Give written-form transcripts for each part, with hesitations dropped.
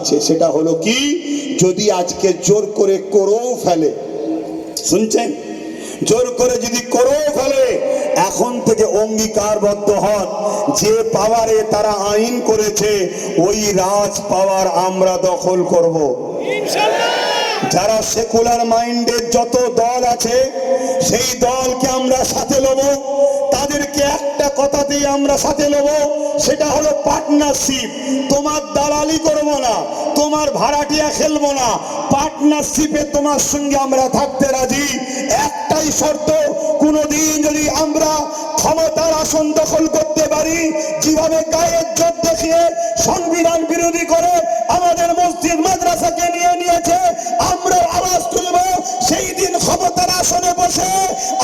আছে, সেটা হলো কি, যদি আজকে জোর করে করেও ফেলে, শুনছেন, জোর করে যদি করেও ফেলে, এখন থেকে অঙ্গীকারবদ্ধ হন যে পাওয়ারে তারা আইন করেছে ওই রাজ পাওয়ার আমরা দখল করব ইনশাআল্লাহ। যারা সেকুলার মাইন্ডের যত দল আছে সেই দলকে আমরা সাথে নেব, তাদেরকে একটা কথাতেই আমরা সাথে নেব, সেটা হলো পার্টনারশিপ। তোমার দালালি করব না, তোমার ভাড়াটিয়া খেলবো না, পার্টনারশিপে তোমার সঙ্গে আমরা থাকতে রাজি। একটাই শর্ত, কোনোদিন যদি আমরা ক্ষমতার আসন দখল করতে পারি, যেভাবে গায়ের জোর দেখিয়ে সংবিধান বিরোধী করে আমাদের মসজিদ মাদ্রাসাকে নিয়ে নিয়েছে, আমরা আওয়াজ তুলব সেই দিন ক্ষমতার আসনে বসে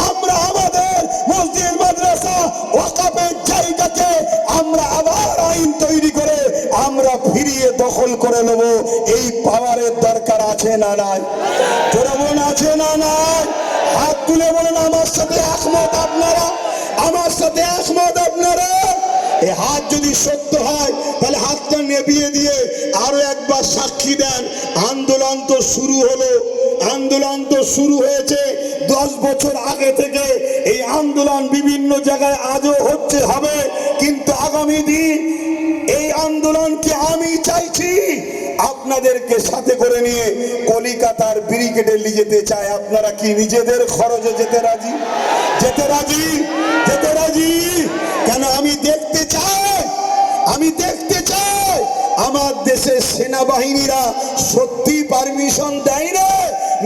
আমরা আমাদের মসজিদ মাদ্রাসা ওয়াকফের জায়গাকে আমরা আবার আইন তৈরি করে আমরা ফিরিয়ে দখল করে নেব। এই পাওয়ারের দরকার আছে না নাই? তোরা বলুন আছে না নাই? হাত তুলে বলুন আমার সাথে একমত আপনারা, আমার সাথে একমত আপনারা। এই হাত যদি সত্য হয় তাহলে হাতটা নেভিয়ে দিয়ে আরো একবার সাক্ষী দেন, আন্দোলন তো শুরু হলো, আন্দোলন তো শুরু হয়েছে 10 বছর আগে থেকে। এই আন্দোলন বিভিন্ন জায়গায় আজও হচ্ছে, হবে, কিন্তু আগামী দিন এই আন্দোলনকে আমি চাইছি আপনাদেরকে সাথে করে নিয়ে কলিকাতার ব্রিগেডে নিয়ে যেতে চাই। আপনারা কি নিজেদের খরচে যেতে রাজি? যেতে রাজি? যেতে রাজি? কেন? আমি দেখতে চাই, আমি দেখতে চাই আমার দেশের সেনাবাহিনীরা সত্যি পারমিশন দেয় না,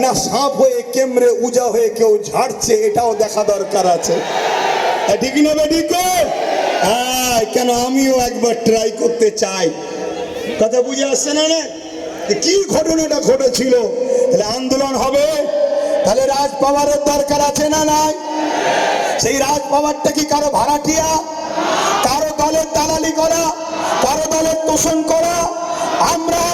না সাপ হয়ে কেমরে উজা হয়ে কেউ ঝাড়ছে, এটাও দেখা দরকার আছে। ঠিক না বেটি? কেন আমিও একবার ট্রাই করতে চাই। কথা বুঝে আসছে না? কি ঘটনাটা ঘটেছিল? তাহলে আন্দোলন হবে, তাহলে রাজ পাওয়ারের দরকার আছে না নাই? সেই রাজ পাওয়ারটা কি কারো ভাড়াটিয়া, কারো দলের দালালি করা, কারো দলের তোষণ করা? আমরা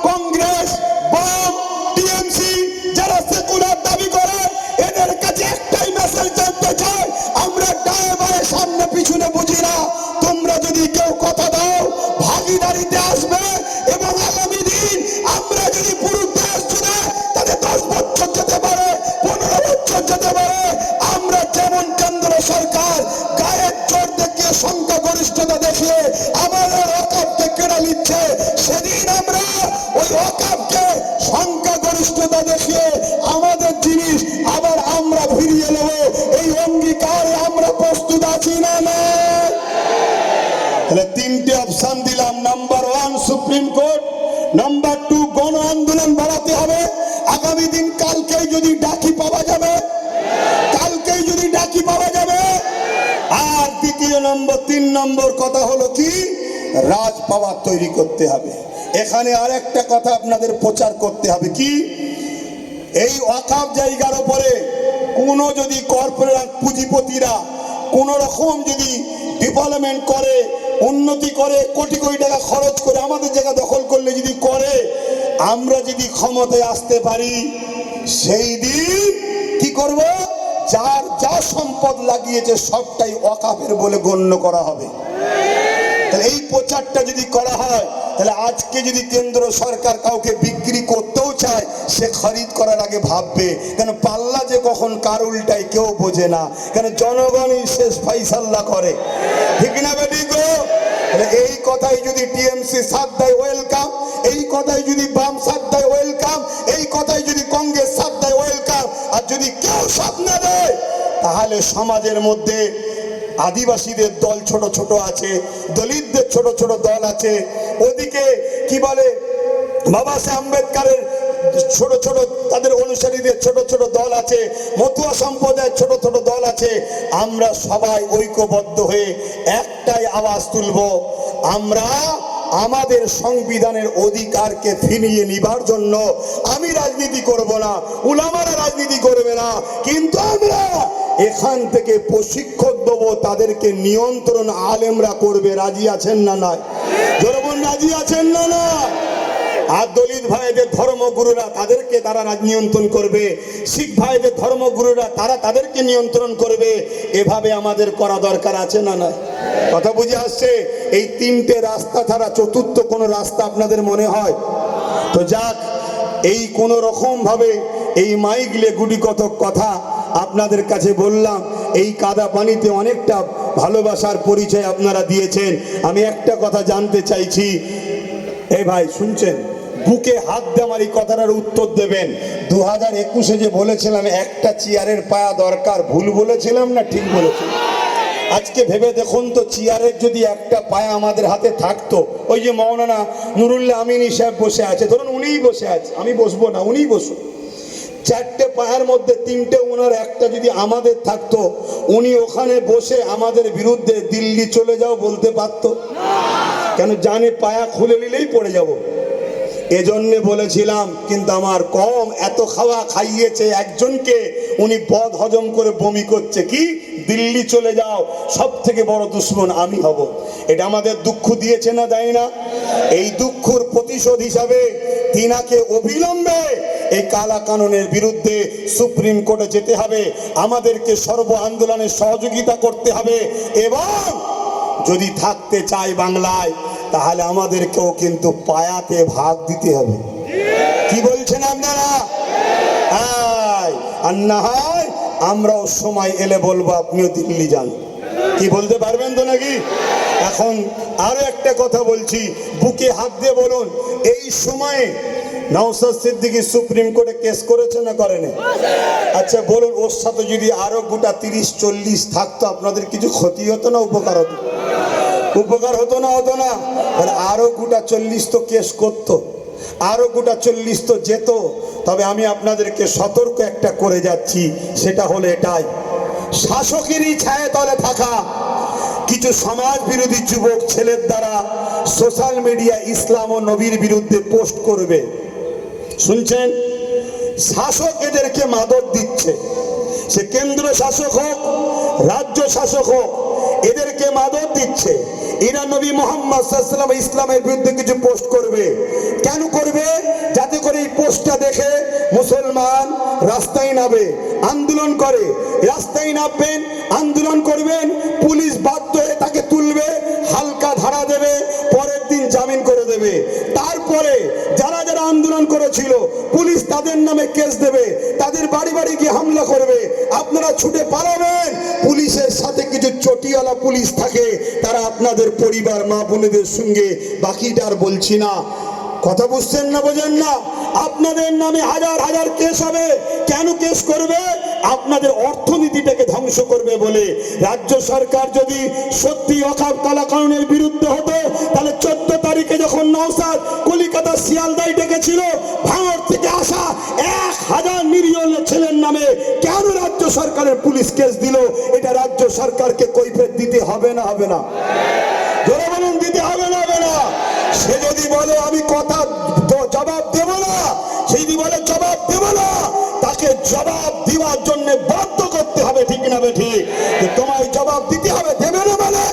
কংগ্রেস, বাম, টিএমসি যারা সেকুলার দাবি করে এদের কাছে একটাই মেসেজ জানতে চাই, আমরা ডায়ে বায়ে সামনে পিছনে বুঝি না। তোমরা যদি কেউ কথা দাও ভাগিদারিতে আসবে, এবং আগামী দিন আমরা যদি পুরো দেশ জুড়ে তাদের 10 বছর যেতে পারে, 15 বছর যেতে পারে, আমরা যেমন কেন্দ্র সরকার গায়ের জোর দেখিয়ে সংখ্যাগরিষ্ঠতা দেখিয়ে আমাদের ওয়াকফকে কেড়ে নিচ্ছে, সেদিন আমরা ওই ওয়াকফকে সংখ্যাগরিষ্ঠতা দেখিয়ে আমাদের জিনিস আবার আমরা ফিরিয়ে নেব। এই অঙ্গীকারে আমরা প্রস্তুত আছি না? তাহলে 3টে অপশন দিলাম। নাম্বার 1 সুপ্রিম কোর্ট, নাম্বার 2 গণ আন্দোলন বাড়াতে হবে। আগামী দিন কালকেই যদি ডাকি পাওয়া যাবে, কালকেই যদি ডাকি পাওয়া যাবে। আর দ্বিতীয় নম্বর, 3 নম্বর কথা হলো কি, রাজ পাওয়ার তৈরি করতে হবে। এখানে আরেকটা কথা আপনাদের প্রচার করতে হবে কি, এই ওয়াকফ জায়গার উপরে কোন যদি কর্পোরেট পুঁজিপতিরা কোন রকম যদি ডেভেলপমেন্ট করে, উন্নতি করে, কোটি কোটি টাকা খরচ করে আমাদের জায়গা দখল করলে যদি করে, আমরা যদি ক্ষমতায় আসতে পারি, সেই দিন কি করব, যার যা সম্পদ লাগিয়েছে সবটাই ওয়াকফের বলে গণ্য করা হবে। তাহলে এই প্রচারটা যদি করা হয়, তাহলে আজকে যদি কেন্দ্র সরকার কাউকে বিক্রি করতেও চায়, সে খরিদ করার আগে ভাববে, কেন পাল্লা যে কখন কার উল্টায় কেউ বোঝে না, কেন জনগণই শেষ ফাইসাল্লা করে। ঠিক না বেটি গো? এই কথাই যদি টিএমসি সাথ দেয় ওয়েলকাম, এই কথাই যদি বাম সাথ দেয় ওয়েলকাম, এই কথাই যদি কংগ্রেস সাথ দেয় ওয়েলকাম। আর যদি কেউ সাথ না দেয়, তাহলে সমাজের মধ্যে আদিবাসীদের দল ছোট ছোট আছে, দলিতদের ছোট ছোট দল আছে, ওদিকে কি বলে বাবা সাহেব আম্বেদকরের ছোট ছোট তাদের অনুসারীদের ছোট ছোট দল আছে, মতুয়া সম্প্রদায়ের ছোট ছোট দল আছে। আমরা সবাই ঐক্যবদ্ধ হয়ে একটাই আওয়াজ তুলব, আমরা আমাদের সংবিধানের অধিকারকে ফিরিয়ে নিবার জন্য আমি রাজনীতি করব না, উলামারা রাজনীতি করবে না, কিন্তু আমরা এখান থেকে প্রশিক্ষণ দেব, তাদেরকে নিয়ন্ত্রণ আলেমরা করবে। রাজি আছেন না? নয় জোরে বলুন, রাজি আছেন না? নয় আর দলিত ভাইদের ধর্মগুরুরা তাদেরকে তারা নিয়ন্ত্রণ করবে, শিখ ভাইদের ধর্মগুরুরা তারা তাদেরকে নিয়ন্ত্রণ করবে। এভাবে আমাদের করা দরকার আছে না নয়? কথা বুঝে আসছে? এই তিনটে রাস্তা ছাড়া চতুর্থ কোনো রাস্তা আপনাদের মনে হয়? তো যাক, এই কোনো রকম ভাবে এই মাইকলে গুটি কতক কথা আপনাদের কাছে বললাম। এই কাদা পানিতে অনেকটা ভালোবাসার পরিচয় আপনারা দিয়েছেন। আমি একটা কথা জানতে চাইছি, এই ভাই শুনছেন? বুকে হাত দিয়ে আমার এই কথাটার উত্তর দেবেন। 2021-এ যে বলেছিলাম একটা চেয়ারের পায়া দরকার, ভুল বলেছিলাম না ঠিক বলেছিলাম? আজকে ভেবে দেখুন তো, চেয়ারের যদি একটা পায়া আমাদের হাতে থাকতো, ওই যে মৌলানা নুরুল্লাহ আমিনী সাহেব বসে আছে, ধরুন উনিই বসে আছে, আমি বসবো না, উনিই বসুন। চারটে পায়ের মধ্যে তিনটে ওনার একটা যদি আমাদের থাকতো, উনি ওখানে বসে আমাদের বিরুদ্ধে দিল্লি চলে যাও বলতে পারতো? কেন জানে পায়া খুলে নিলেই পড়ে যাব। এজন্যে বলেছিলাম, কিন্তু আমার কম এত খাওয়া খাইয়েছে একজনকে, উনি বদ হজম করে বমি করছে, কি দিল্লি চলে যাও, সব থেকে বড় দুশ্মন আমি হব। এটা আমাদের দুঃখ দিয়েছে না, দেয় না? এই দুঃখর প্রতিশোধ হিসাবে তিনাকে অবিলম্বে এই কালা কানুনের বিরুদ্ধে সুপ্রিম কোর্টে যেতে হবে, আমাদেরকে সর্ব আন্দোলনে সহযোগিতা করতে হবে, এবং যদি থাকতে চাই বাংলায় তাহলে আমাদেরকেও কিন্তু পায়াতে ভাগ দিতে হবে। কি বলছেন আপনারা? আর না হয় আমরাও সময় এলে বলবো আপনিও দিল্লি যান। কি বলতে পারবেন তো নাকি? এখন আরো একটা কথা বলছি, বুকে হাত দিয়ে বলুন, এই সময়ে নওশাদ সিদ্দিকী সুপ্রিম কোর্টে কেস করেছে না করেনি? আচ্ছা বলুন, ওর সাথে যদি আরো গোটা 30-40 থাকতো, আপনাদের কিছু ক্ষতি হতো না উপকার হতো? উপকার হতো না, হতো না? আরো গোটা 40 তো কেস করতো, আরো গোটা 40 তো যেত। তবে আমি আপনাদেরকে সতর্ক একটা করে যাচ্ছি, সেটা হলো এটাই, শাসকেরই ছায়া তলে থাকা কিছু সমাজ বিরোধী যুবক ছেলের দ্বারা সোশ্যাল মিডিয়া ইসলাম ও নবীর বিরুদ্ধে পোস্ট করবে। শুনছেন? শাসক এদেরকে মাদক দিচ্ছে, সে কেন্দ্র শাসক হোক, রাজ্য শাসক হোক, এদেরকে মাদক দিচ্ছে। এরা নবী মুহাম্মদ সাল্লাল্লাহু আলাইহি ওয়াসাল্লাম ইসলামের বিরুদ্ধে কিছু পোস্ট করবে। কেন করবে? যাতে করে এই পোস্টটা দেখে মুসলমান রাস্তায় নামে, আন্দোলন করে। রাস্তায় নামবেন, আন্দোলন করবেন, পুলিশ বাধ্য হয়ে তাকে তুলবে, হালকা ধারা দেবে, পরের দিন জামিন করে দেবে। তারপরে যারা যারা আন্দোলন করেছিল পুলিশ তাদের নামে কেস দেবে, তাদের বাড়ি বাড়ি গিয়ে হামলা করবে। আপনারা ছুটে পালাবেন। পুলিশের সাথে কিছু চটিওয়ালা পুলিশ থাকে, তারা আপনাদের পরিবার মা বোনেদের সঙ্গে, বাকিটা আর বলছি না। কথা বুঝছেন না, বোঝেন না? আপনাদের নামে হাজার হাজার কেস হবে। কেন কেস করবে? আপনাদের অর্থনীতিটাকে ধ্বংস করবে বলে। রাজ্য সরকার যদি সত্যি ওয়াকফ কালা কানুনের বিরুদ্ধে হতো, তাহলে 14 তারিখে যখন নওশাদ কলিকাতা শিয়ালদায় ডেকেছিল, ভাঙড় থেকে আসা 1000 নিরীহ ছেলের নামে কেন রাজ্য সরকারের পুলিশ কেস দিল? এটা রাজ্য সরকারকে কৈফিয়ত দিতে হবে না, হবে না? জোরে বলুন, দিতে হবে না, হবে না? সে যদি বলে আমি কথা জবাব দেব না, সে যদি বলে জবাব দেব না, তাকে জবাব দেওয়ার জন্য বাধ্য করতে হবে। ঠিক না ঠিক? তোমায় জবাব দিতে হবে। দেবে না মানে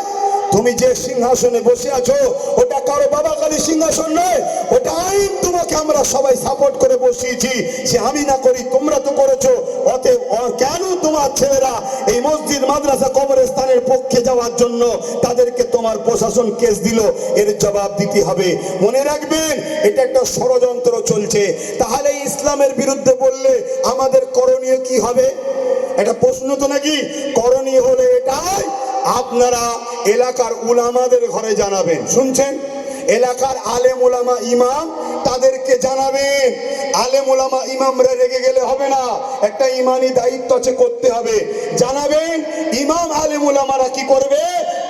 তুমি যে সিংহাসনে বসে আছো ওটা কারো বাবা কালী সিংহাসন নয়, ওটা আইন। তোমাকে আমরা সবাই সাপোর্ট করে বসিয়েছি, সে আমি না করি, তোমরা তো করেছো। অতএব কেন তোমার ছেলেরা এই মসজিদ মাদ্রাসা কবরস্থানের পক্ষে যাওয়ার জন্য তাদেরকে তোমার প্রশাসন কেস দিল? এর জবাব দিতে হবে। মনে রাখবেন, এটা একটা ষড়যন্ত্র চলছে। তাহলে ইসলামের বিরুদ্ধে বললে আমাদের করণীয় কি হবে? এটা প্রশ্ন তো নাকি? করণীয় হলে এটাই, আপনারা এলাকার উলামাদের ঘরে জানাবেন। শুনছেন? এলাকার আলেম উলামা ইমাম, তাদেরকে জানাবেন। আলেম উলামা ইমামরা রেগে গেলে হবে না, একটা ইমানি দায়িত্ব আছে, করতে হবে। জানাবেন। ইমাম আলেম উলামারা কি করবে?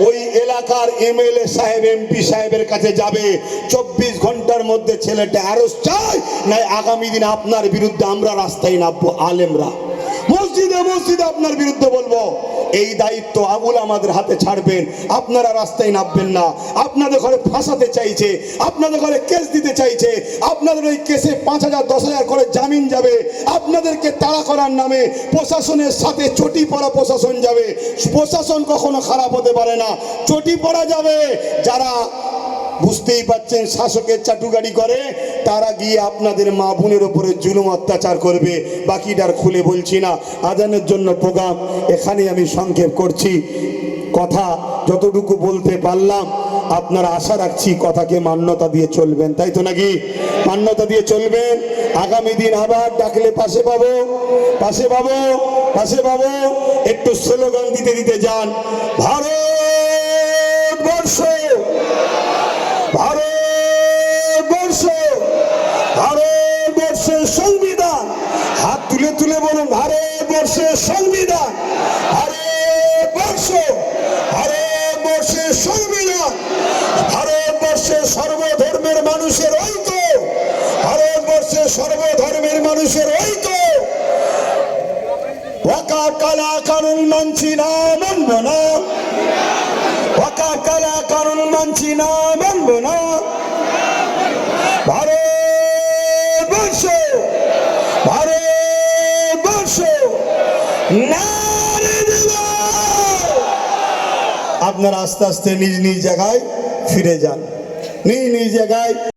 ওই এলাকার এমএলএ সাহেব, এমপি সাহেবের কাছে যাবে, 24 ঘন্টার মধ্যে ছেলেটা অ্যারেস্ট চাই, নাই আগামী দিন আপনার বিরুদ্ধে আমরা রাস্তায় নামবো। আলেমরা মসজিদে মসজিদে আপনার বিরুদ্ধে বলবো। এই দায়িত্ব আবুল আমাদের হাতে ছাড়বেন। আপনারা রাস্তায় নামবেন না। আপনাদের ঘরে ফাঁসাতে চাইছে, আপনাদের ঘরে কেস দিতে চাইছে, আপনাদের ওই কেসে 5000-10,000 করে জামিন যাবে। আপনাদেরকে তাড়া করার নামে প্রশাসনের সাথে চটি পড়া প্রশাসন যাবে। প্রশাসন কখনো খারাপ হতে পারে না, চটি পড়া যাবে। যারা বুঝতেই পাচ্ছেন শাসকের চাটুকারি করে, তারা গিয়ে আপনাদের মা বোনের ওপরে জুলুম অত্যাচার করবে। বাকিটার খুলে বলছি না, আজানের জন্য প্রোগ্রাম এখানে আমি সংক্ষেপ করছি। কথা যতটুকু বলতে পারলাম, আপনারা আশা রাখছি কথাকে মান্যতা দিয়ে চলবেন, তাই তো নাকি? মান্যতা দিয়ে চলবেন। আগামী দিন আবার ডাকলে পাশে পাবো, পাশে পাবো, পাশে পাবো। একটু স্লোগান দিতে দিতে যান। ভারতবর্ষ, ভারতবর্ষ, ভারতবর্ষের সংবিধান। হাত তুলে তুলে বলুন, ভারতবর্ষের সংবিধান, ভারতবর্ষ, ভারতবর্ষের সংবিধান, ভারতবর্ষের সর্বধর্মের মানুষের ঐক্য, ভারতবর্ষের সর্বধর্মের মানুষের ঐক্য। ওয়াকা কালা কানুন মানছি না, মানব না। ওয়াকা কালা কানুন মানছি না, মানব না। ভারতবর্ষ, ভারতবর্ষ, নারে জিন্দাবাদ। আপনারা আস্তে আস্তে নিজ নিজ জায়গায় ফিরে যান, নিজ নিজ জায়গায়।